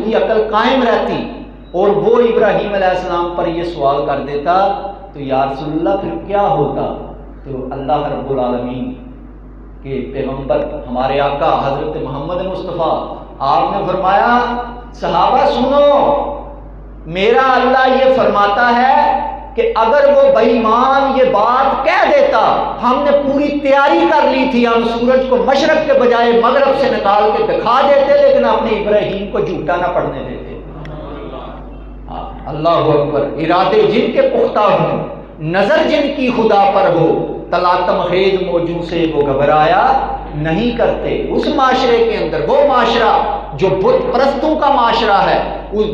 کی عقل قائم رہتی اور وہ ابراہیم علیہ السلام پر یہ سوال کر دیتا تو یا رسول اللہ پھر کیا ہوتا؟ تو اللہ رب العالمین کے پیغمبر ہمارے آقا حضرت محمد مصطفیٰ آپ نے فرمایا صحابہ سنو، میرا اللہ یہ فرماتا ہے کہ اگر وہ بے ایمان یہ بات کہہ دیتا، ہم نے پوری تیاری کر لی تھی، ہم سورج کو مشرق کے بجائے مغرب سے نکال کے دکھا دیتے، لیکن اپنے ابراہیم کو جھوٹا نہ پڑنے دیتے۔ اللہ اکبر، ارادے جن کے پختہ ہوں، نظر جن کی خدا پر ہو، تلاتم خیز موجوں سے وہ گھبرایا نہیں کرتے۔ اس معاشرے کے اندر، وہ معاشرہ جو بت پرستوں کا معاشرہ ہے، اس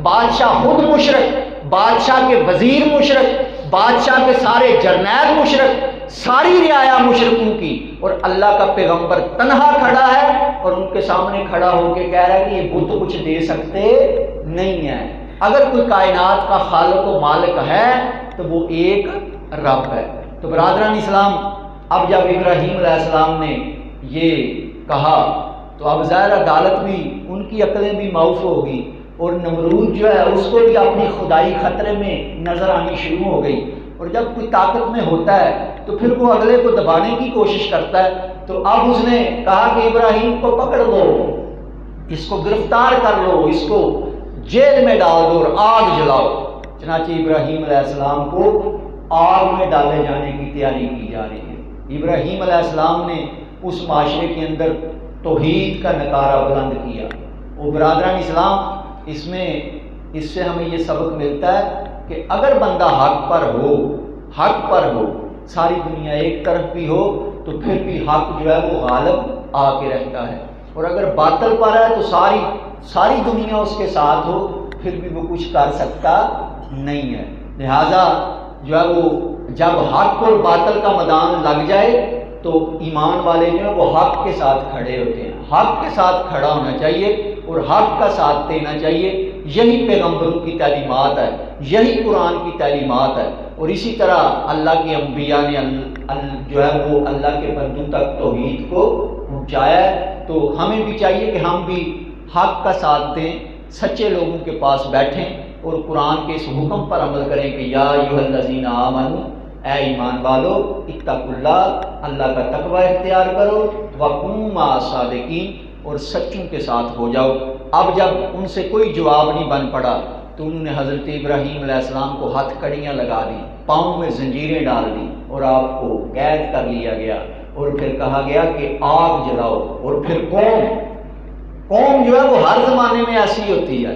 بادشاہ خود مشرک، بادشاہ کے وزیر مشرک، بادشاہ کے سارے جرنیل مشرک، ساری رعایا مشرکوں کی، اور اللہ کا پیغمبر تنہا کھڑا ہے اور ان کے سامنے کھڑا ہو کے کہہ رہا ہے کہ یہ بت کچھ دے سکتے نہیں ہیں۔ اگر کوئی کائنات کا خالق و مالک ہے تو وہ ایک رب ہے۔ تو برادران اسلام، اب جب ابراہیم علیہ السلام نے یہ کہا تو اب ظاہر عدالت بھی، ان کی عقلیں بھی معاف ہوگی، اور نمرود جو ہے اس کو بھی اپنی خدائی خطرے میں نظر آنی شروع ہو گئی۔ اور جب کوئی طاقت میں ہوتا ہے تو پھر وہ اگلے کو دبانے کی کوشش کرتا ہے۔ تو اب اس نے کہا کہ ابراہیم کو پکڑ لو، اس کو گرفتار کر لو، اس کو جیل میں ڈال دو اور آگ جلاؤ۔ چنانچہ ابراہیم علیہ السلام کو آگ میں ڈالے جانے کی تیاری کی جا رہی ہے۔ ابراہیم علیہ السلام نے اس معاشرے کے اندر توحید کا نعرہ بلند کیا۔ اور برادران اسلام، اس سے ہمیں یہ سبق ملتا ہے کہ اگر بندہ حق پر ہو، ساری دنیا ایک طرف بھی ہو تو پھر بھی حق جو ہے وہ غالب آ کے رہتا ہے، اور اگر باطل پر ہے تو ساری دنیا اس کے ساتھ ہو پھر بھی وہ کچھ کر سکتا نہیں ہے۔ لہذا جو ہے وہ جب حق اور باطل کا میدان لگ جائے تو ایمان والے جو ہیں وہ حق کے ساتھ کھڑے ہوتے ہیں، حق کے ساتھ کھڑا ہونا چاہیے اور حق کا ساتھ دینا چاہیے۔ یہی پیغمبروں کی تعلیمات ہے، یہی قرآن کی تعلیمات ہے، اور اسی طرح اللہ کے انبیاء نے جو ہے وہ اللہ کے بندوں تک توحید کو پہنچایا ہے۔ تو ہمیں بھی چاہیے کہ ہم بھی حق کا ساتھ دیں، سچے لوگوں کے پاس بیٹھیں اور قرآن کے اس حکم پر عمل کریں کہ یا ایھا الذین آمنوا، اے ایمان والو، اتقوا اللہ، اللہ کا تقوی اختیار کرو، وکونوا مع الصادقین، اور سچوں کے ساتھ ہو جاؤ۔ اب جب ان سے کوئی جواب نہیں بن پڑا تو انہوں نے حضرت ابراہیم علیہ السلام کو ہاتھ کڑیاں لگا دی، پاؤں میں زنجیریں ڈال دی، اور آپ کو قید کر لیا گیا، اور پھر کہا گیا کہ آگ جلاؤ۔ اور پھر قوم جو ہے وہ ہر زمانے میں ایسی ہوتی ہے،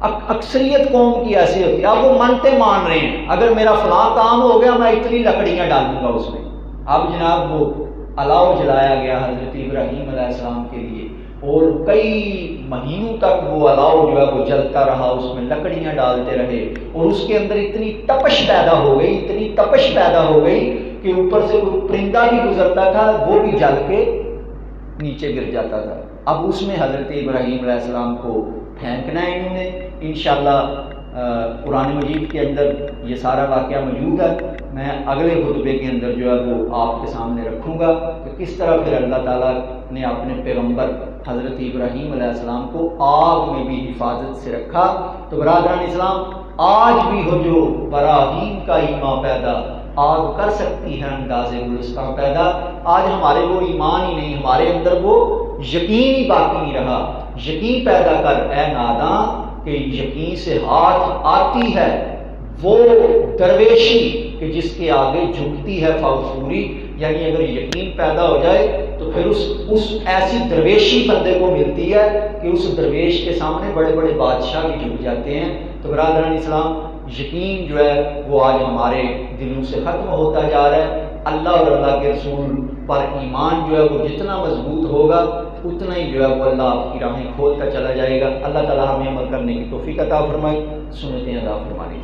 اکثریت قوم کی ایسی ہوتی ہے۔ اب وہ منتے مان رہے ہیں، اگر میرا فلاں کام ہو گیا میں اتنی لکڑیاں ڈالوں گا اس میں۔ اب جناب وہ الاؤ جلایا گیا حضرت ابراہیم علیہ السلام کے لیے، اور کئی مہینوں تک وہ الاؤ جو ہے وہ جلتا رہا، اس میں لکڑیاں ڈالتے رہے، اور اس کے اندر اتنی تپش پیدا ہو گئی کہ اوپر سے وہ پرندہ بھی گزرتا تھا وہ بھی جل کے نیچے گر جاتا تھا۔ اب اس میں حضرت ابراہیم علیہ السلام کو پھینکنا ہے انہوں نے۔ انشاءاللہ قرآن مجید کے اندر یہ سارا واقعہ موجود ہے، میں اگلے خطبے کے اندر جو ہے وہ آپ کے سامنے رکھوں گا کہ کس طرح پھر اللہ تعالیٰ نے اپنے پیغمبر حضرت ابراہیم علیہ السلام کو آگ میں بھی حفاظت سے رکھا۔ تو برادران اسلام، آج بھی ہو جو براہیم کا ایمان پیدا، آگ کر سکتی ہے انداز گلستان پیدا۔ آج ہمارے وہ ایمان ہی نہیں، ہمارے اندر وہ یقین ہی باقی نہیں رہا۔ یقین پیدا کر اے ناداں کہ یقین سے ہاتھ آتی ہے وہ درویشی کہ جس کے آگے جھکتی ہے فوری، یعنی اگر یقین پیدا ہو جائے تو پھر اس ایسی درویشی بندے کو ملتی ہے کہ اس درویش کے سامنے بڑے بڑے بادشاہ بھی جھک جاتے ہیں۔ تو برادران اسلام، یقین جو ہے وہ آج ہمارے دلوں سے ختم ہوتا جا رہا ہے۔ اللہ اور اللہ کے رسول پر ایمان جو ہے وہ جتنا مضبوط ہوگا اتنا ہی جو ہے وہ اللہ آپ کی راہیں کھولتا چلا جائے گا۔ اللہ تعالیٰ ہمیں عمل کرنے کی توفیق عطا فرمائے، سنتیں ادا فرمائے۔